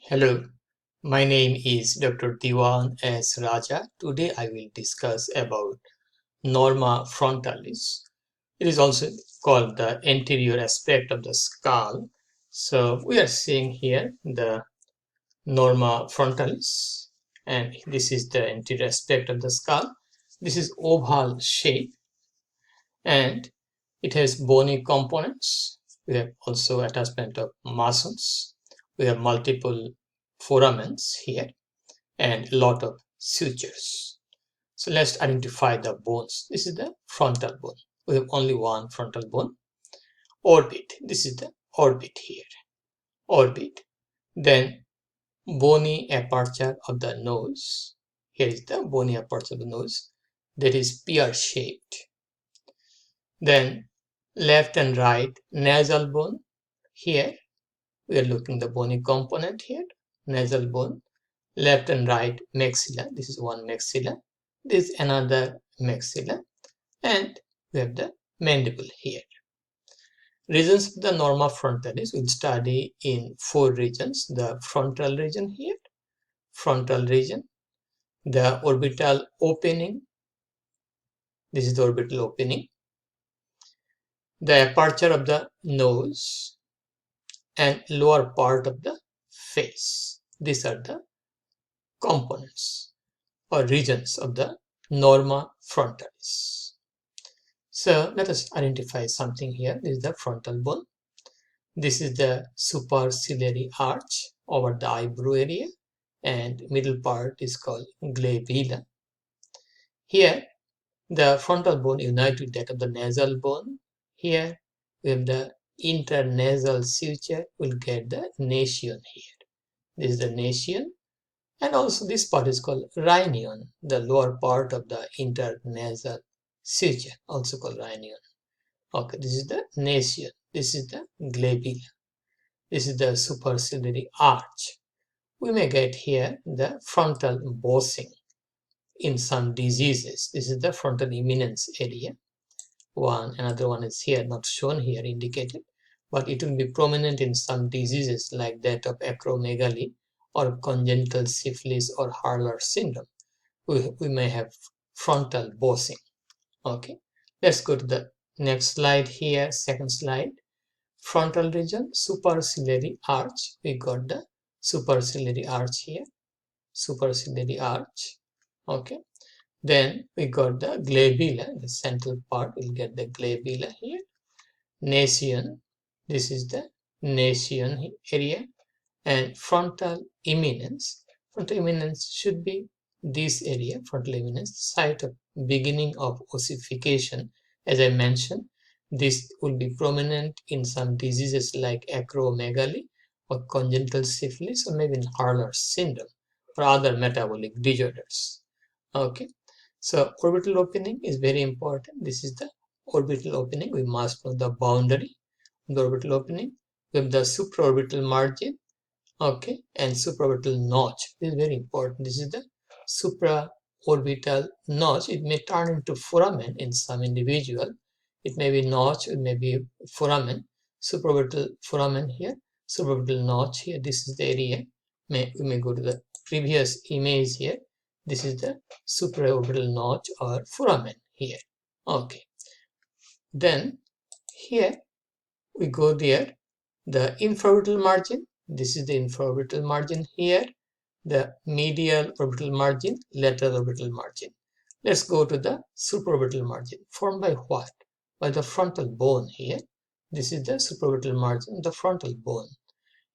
Hello, my name is Dr. Dewan S. Raja. Today I will discuss about Norma frontalis. It is also called the anterior aspect of the skull. So we are seeing here the Norma frontalis, and this is the anterior aspect of the skull. This is oval shape and it has bony components. We have also attachment of muscles. We have multiple foramens here and a lot of sutures. So let's identify the bones. This is the frontal bone. We have only one frontal bone. Orbit. This is the orbit here. Orbit. Then bony aperture of the nose. Here is the bony aperture of the nose. That is pear-shaped. Then left and right nasal bone. Here we are looking the bony component here. Nasal bone. Left and right maxilla. This is one maxilla. This is another maxilla. And we have the mandible here. Regions of the Norma frontalis we'll study in 4 regions. The frontal region here, frontal region, the orbital opening. This is the orbital opening. The aperture of the nose and lower part of the face. These are the components or regions of the Norma frontalis. So let us identify something here. This is the frontal bone. This is the superciliary arch over the eyebrow area, and middle part is called glabella. Here the frontal bone unites with that of the nasal bone. Here we have the internasal suture. We'll get the nascion here. This is the nascion, and also this part is called rhinion, the lower part of the internasal suture, also called rhinion. Okay, this is the nascion. This is the glabella. This is the superciliary arch. We may get here the frontal bossing in some diseases. This is the frontal eminence area. Another one is here, not shown here, indicated, but it will be prominent in some diseases like that of acromegaly or congenital syphilis or Hurler syndrome. We may have frontal bossing. Okay, let's go to the next slide here, second slide. Frontal region, superciliary arch. We got the superciliary arch here, superciliary arch. Okay, then we got the glabella, the central part. We'll get the glabella here. Nascion, this is the nascion area, and frontal eminence. Frontal eminence should be this area, frontal eminence, site of beginning of ossification. As I mentioned, this will be prominent in some diseases like acromegaly or congenital syphilis or maybe in Hurler syndrome or other metabolic disorders. Okay, so orbital opening is very important. This is the orbital opening. We must know the boundary of the orbital opening. We have the supraorbital margin, okay, and supraorbital notch. This is very important. This is the supraorbital notch. It may turn into foramen in some individual. It may be notch, it may be foramen. Supraorbital foramen here, supraorbital notch here. This is the area. We may go to the previous image here. This is the supraorbital notch or foramen here. Okay. Then here we go there. The infraorbital margin. This is the infraorbital margin here. The medial orbital margin, lateral orbital margin. Let's go to the supraorbital margin. Formed by what? By the frontal bone here. This is the supraorbital margin, the frontal bone.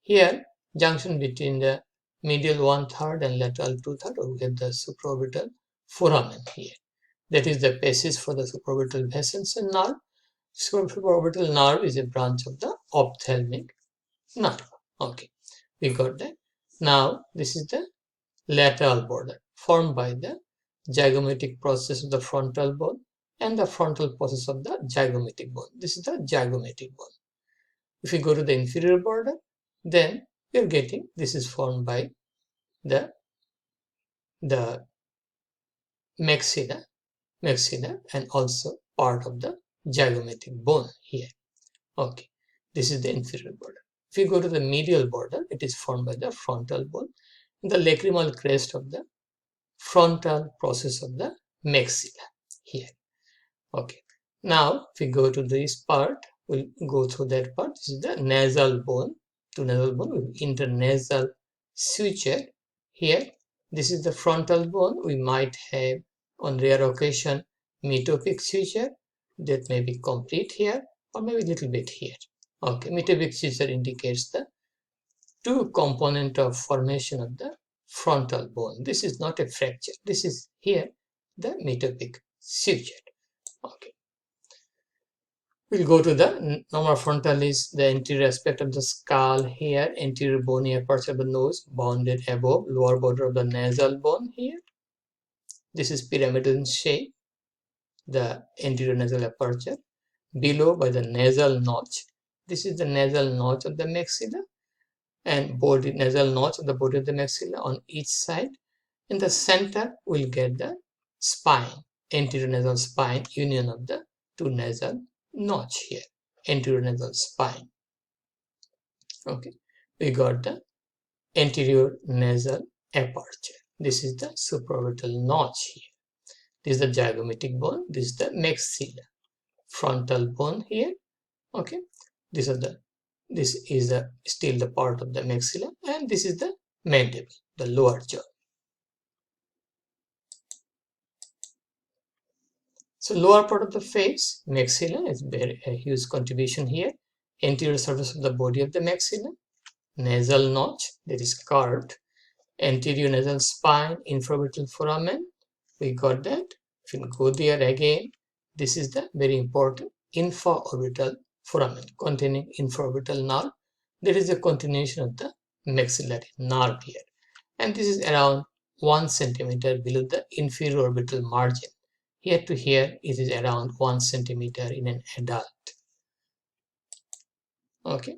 Here, junction between the medial 1/3 and lateral 2/3, we have the supraorbital foramen here. That is the basis for the supraorbital vessels and nerve. Supraorbital nerve is a branch of the ophthalmic nerve. Okay, we got that. Now, this is the lateral border formed by the zygomatic process of the frontal bone and the frontal process of the zygomatic bone. This is the zygomatic bone. If we go to the inferior border, then we are getting, this is formed by the maxilla and also part of the zygomatic bone here. Okay, this is the inferior border. If you go to the medial border, it is formed by the frontal bone, the lacrimal crest of the frontal process of the maxilla here. Okay. Now, if we go to this part, we'll go through that part. This is the nasal bone. To nasal bone with internasal suture here. This is the frontal bone. We might have, on rare occasion, metopic suture that may be complete here or maybe a little bit here. Okay, metopic suture indicates the two component of formation of the frontal bone. This is not a fracture. This is here the metopic suture. Okay. We'll go to the Norma Frontalis, the anterior aspect of the skull here, anterior bony aperture of the nose, bounded above, lower border of the nasal bone here. This is pyramidal in shape, the anterior nasal aperture. Below by the nasal notch. This is the nasal notch of the maxilla and body nasal notch of the body of the maxilla on each side. In the center, we'll get the spine, anterior nasal spine, union of the two nasal notch here, anterior nasal spine. Okay, we got the anterior nasal aperture. This is the supraorbital notch here. This is the zygomatic bone. This is the maxilla, frontal bone here. Okay, this is still the part of the maxilla, and this is the mandible, the lower jaw. So lower part of the face, maxilla, is a huge contribution here. Anterior surface of the body of the maxilla, nasal notch that is curved, anterior nasal spine, infraorbital foramen. We got that. If you go there again, this is the very important infraorbital foramen containing infraorbital nerve. There is a continuation of the maxillary nerve here, and this is around 1 centimeter below the inferior orbital margin. Here to here, it is around 1 centimeter in an adult. Okay,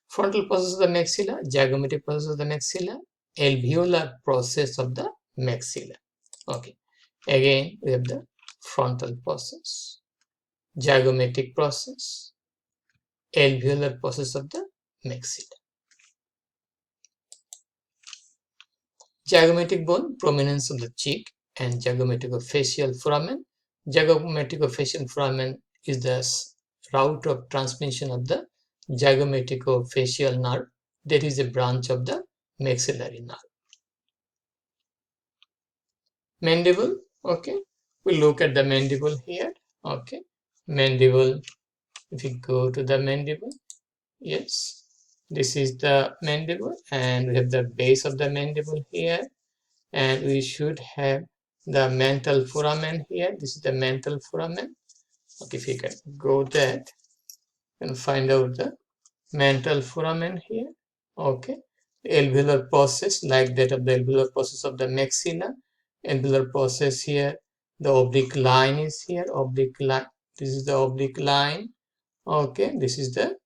frontal process of the maxilla, zygomatic process of the maxilla, alveolar process of the maxilla. Okay, again we have the frontal process, zygomatic process, alveolar process of the maxilla. Zygomatic bone, prominence of the cheek, and zygomaticofacial foramen. Zygomaticofacial foramen is the route of transmission of the zygomaticofacial nerve. That is a branch of the maxillary nerve. Mandible. Okay, we look at the mandible here. Okay, mandible. If you go to the mandible, yes, this is the mandible, and we have the base of the mandible here, and we should have the mental foramen here. This is the mental foramen. Okay, if you can go that and find out the mental foramen here. Okay, the alveolar process like that of the alveolar process of the maxilla. Alveolar process here. The oblique line is here. Oblique line. This is the oblique line. Okay, this is the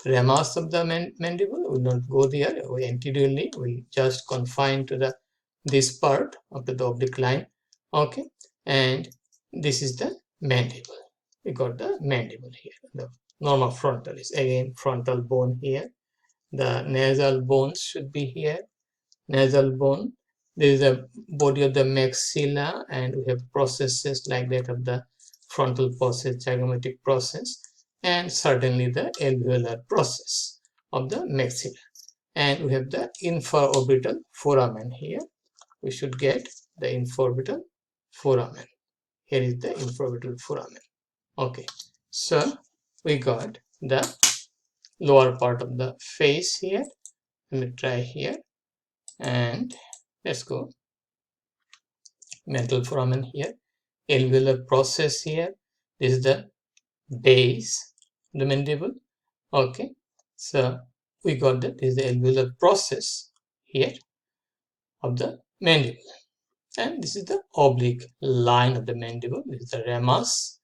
ramus of the mandible. We will not go there. We anteriorly we just confine to the this part of the oblique line. Okay, and this is the mandible. We got the mandible here. The Norma frontalis, again frontal bone here. The nasal bones should be here. Nasal bone. There is a body of the maxilla, and we have processes like that of the frontal process, zygomatic process, and certainly the alveolar process of the maxilla. And we have the infraorbital foramen here. We should get the infraorbital foramen. Here is the infraorbital foramen. Okay, so we got the lower part of the face here. Let me try here, and let's go. Mental foramen here, alveolar process here. This is the base, the mandible. Okay, so we got that. This is the alveolar process here of the mandible, and this is the oblique line of the mandible. This is the ramus.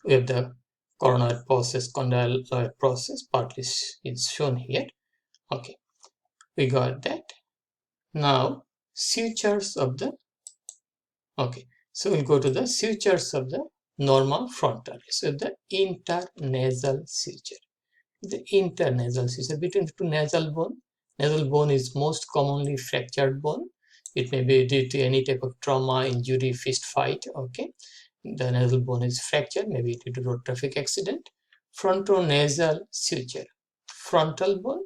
We have the coronoid process, condyloid process, partly is shown here. Okay, we got that. Now sutures of the, okay, so we'll go to the sutures of the Norma frontalis. So the internasal suture. The internasal suture between the two nasal bone. Nasal bone is most commonly fractured bone. It may be due to any type of trauma, injury, fist fight. Okay, the nasal bone is fractured, maybe due to road traffic accident. Frontonasal suture, frontal bone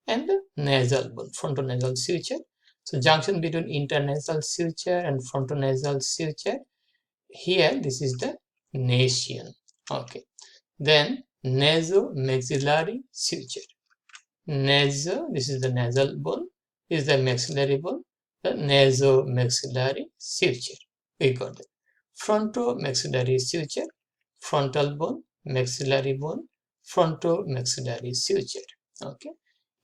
and the nasal bone, frontonasal suture. So junction between internasal suture and frontonasal suture. Here, this is the nascian. Okay. Then nasomaxillary suture. This is the nasal bone. This is the maxillary bone. The nasomaxillary suture. We got it. Frontomaxillary suture, frontal bone, maxillary bone, frontomaxillary suture. Okay.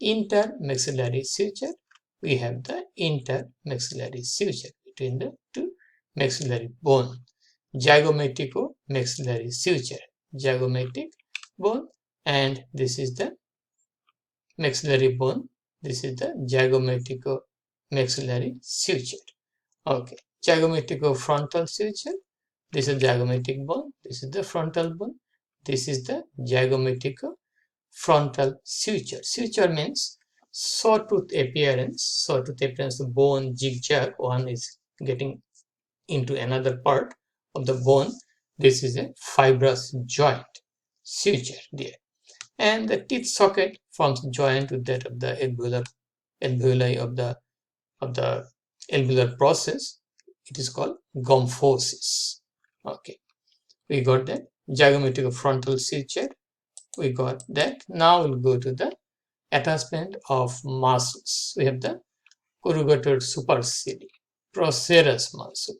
Intermaxillary suture. We have the intermaxillary suture between the two maxillary bone. Zygomatico-maxillary suture, zygomatic bone, and this is the maxillary bone. This is the zygomatico-maxillary suture. Okay, zygomatico-frontal suture. This is zygomatic bone. This is the frontal bone. This is the zygomatico-frontal suture. Suture means sawtooth appearance. Sawtooth appearance, the bone zigzag. One is getting into another part of the bone. This is a fibrous joint suture there, and the teeth socket forms joint with that of the alveoli of the alveolar process. It is called gomphosis. Okay, we got that. Zygomatic frontal suture, we got that. Now we'll go to the attachment of muscles. We have the corrugator supercilii, procerus muscle.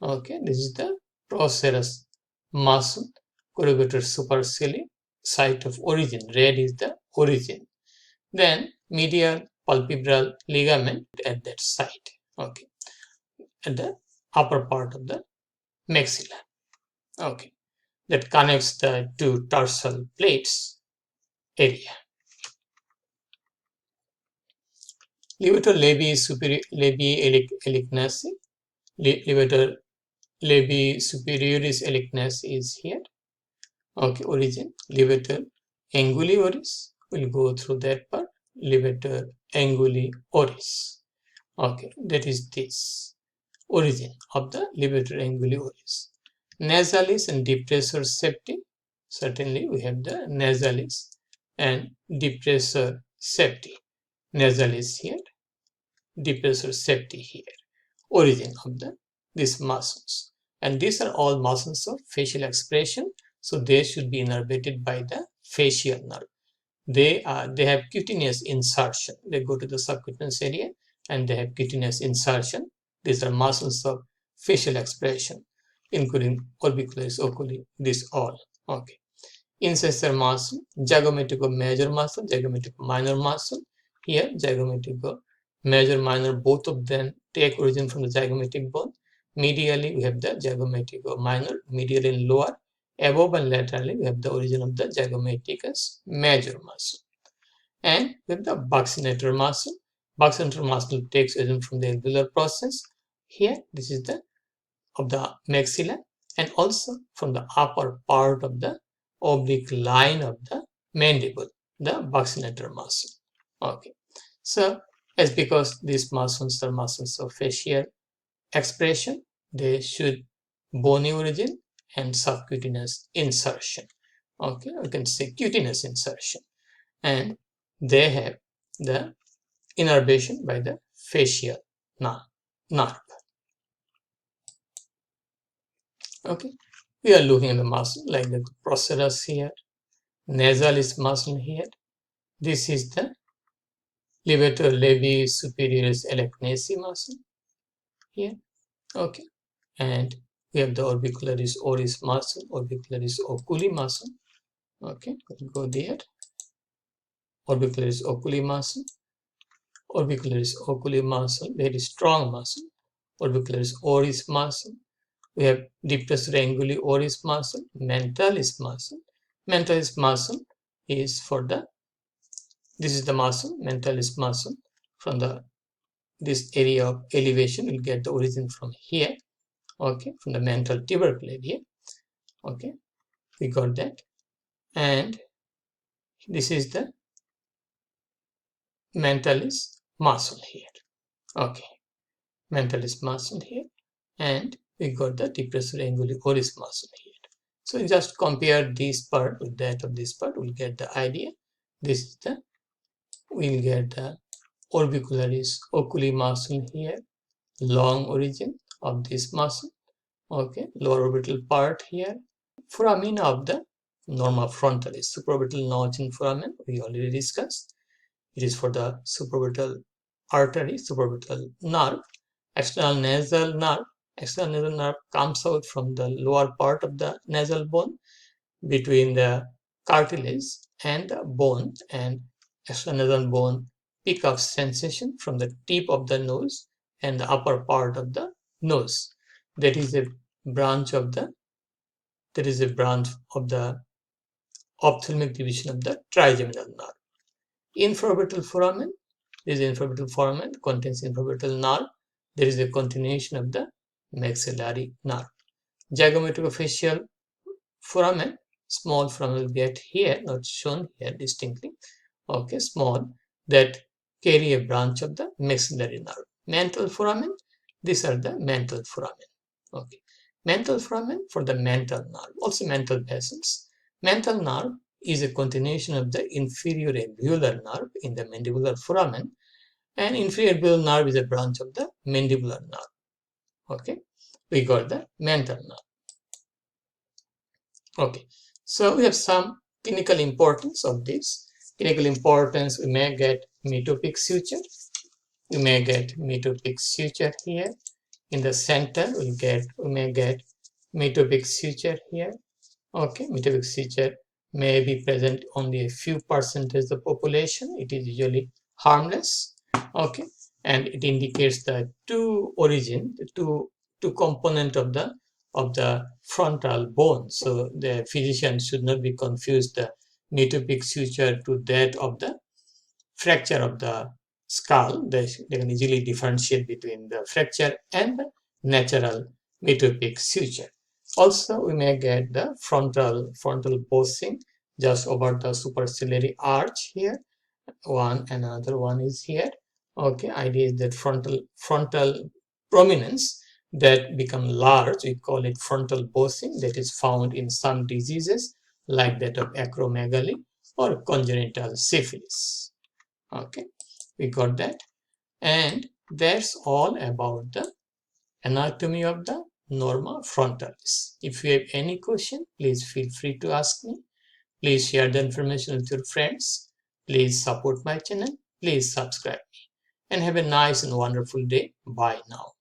Okay, this is the procerus muscle, corrugator supercilii, site of origin. Red is the origin. Then medial palpebral ligament at that site. Okay, at the upper part of the maxilla. Okay, that connects the two tarsal plates area. Levator labii elicnasi. Levator labii superioris elicnasi is here. Okay, origin. Levator anguli oris. We'll go through that part. Levator anguli oris. Okay, that is this origin of the levator anguli oris. Nasalis and depressor septi. Certainly, we have the nasalis and depressor septi. Nasalis here, depressor septi here. Origin of these muscles, and these are all muscles of facial expression. So they should be innervated by the facial nerve. They have cutaneous insertion. They go to the subcutaneous area and they have cutaneous insertion. These are muscles of facial expression, including orbicularis oculi. This all. Okay. Incisor muscle, zygomatico major muscle, zygomatico minor muscle. Here, zygomatico major, minor, both of them take origin from the zygomatic bone. Medially, we have the zygomatico minor, medial and lower. Above and laterally, we have the origin of the zygomaticus major muscle. And we have the buccinator muscle. Buccinator muscle takes origin from the alveolar process. Here, this is the of the maxilla, and also from the upper part of the oblique line of the mandible, the buccinator muscle. Okay, so as because these muscles are muscles of facial expression, they should bony origin and subcutaneous insertion. Okay, we can say cutaneous insertion, and they have the innervation by the facial nerve. Okay, we are looking at the muscle like the procerus here, nasalis muscle here. This is the levator labii superioris elicnasi muscle here. Okay, and we have the orbicularis oris muscle, orbicularis oculi muscle. Okay, we'll go there. Orbicularis oculi muscle, orbicularis oculi muscle, very strong muscle. Orbicularis oris muscle. We have depressor anguli oris muscle, mentalis muscle. Mentalis muscle is for the, this is the muscle, mentalis muscle. From the this area of elevation, we'll get the origin from here. Okay, from the mental tubercle area. Okay, we got that. And This is the Mandible muscle here. Okay, Mandible muscle here, and we got the depressor anguli oris muscle here. So just compare this part with that of this part, we'll get the idea. This is the, we'll get the orbicularis oculi muscle here, long origin of this muscle. Okay, lower orbital part here, foramina of the Norma frontalis, supraorbital notch in foramen, we already discussed. It is for the supraorbital artery, supraorbital nerve. External nasal nerve. External nasal nerve comes out from the lower part of the nasal bone between the cartilage and the bone, and external nasal bone pick up sensation from the tip of the nose and the upper part of the nose. That is a branch of the ophthalmic division of the trigeminal nerve. Infraorbital foramen. This infraorbital foramen contains infraorbital nerve. There is a continuation of the maxillary nerve. Zygomaticrofacial foramen, small foramen will get here, not shown here distinctly. Okay, small, that carry a branch of the maxillary nerve. Mental foramen, these are the mental foramen. Okay, mental foramen for the mental nerve, also mental vessels. Mental nerve is a continuation of the inferior alveolar nerve in the mandibular foramen, and inferior alveolar nerve is a branch of the mandibular nerve. Okay, we got the mental nerve. Okay, so we have some clinical importance of this. Clinical importance, we may get metopic suture. We may get metopic suture here. In the center, we may get metopic suture here. Okay, metopic suture may be present only a few percentage of the population. It is usually harmless. Okay, and it indicates the two origin, the two component of the frontal bone. So the physician should not be confused the metopic suture to that of the fracture of the skull. They can easily differentiate between the fracture and the natural metopic suture. Also, we may get the frontal bossing just over the superciliary arch here. One and another one is here. Okay, idea is that frontal prominence that become large, we call it frontal bossing, that is found in some diseases like that of acromegaly or congenital syphilis. Okay, we got that, and that's all about the anatomy of the Norma frontalis. If you have any question, please feel free to ask me. Please share the information with your friends. Please support my channel. Please subscribe me, and have a nice and wonderful day. Bye now.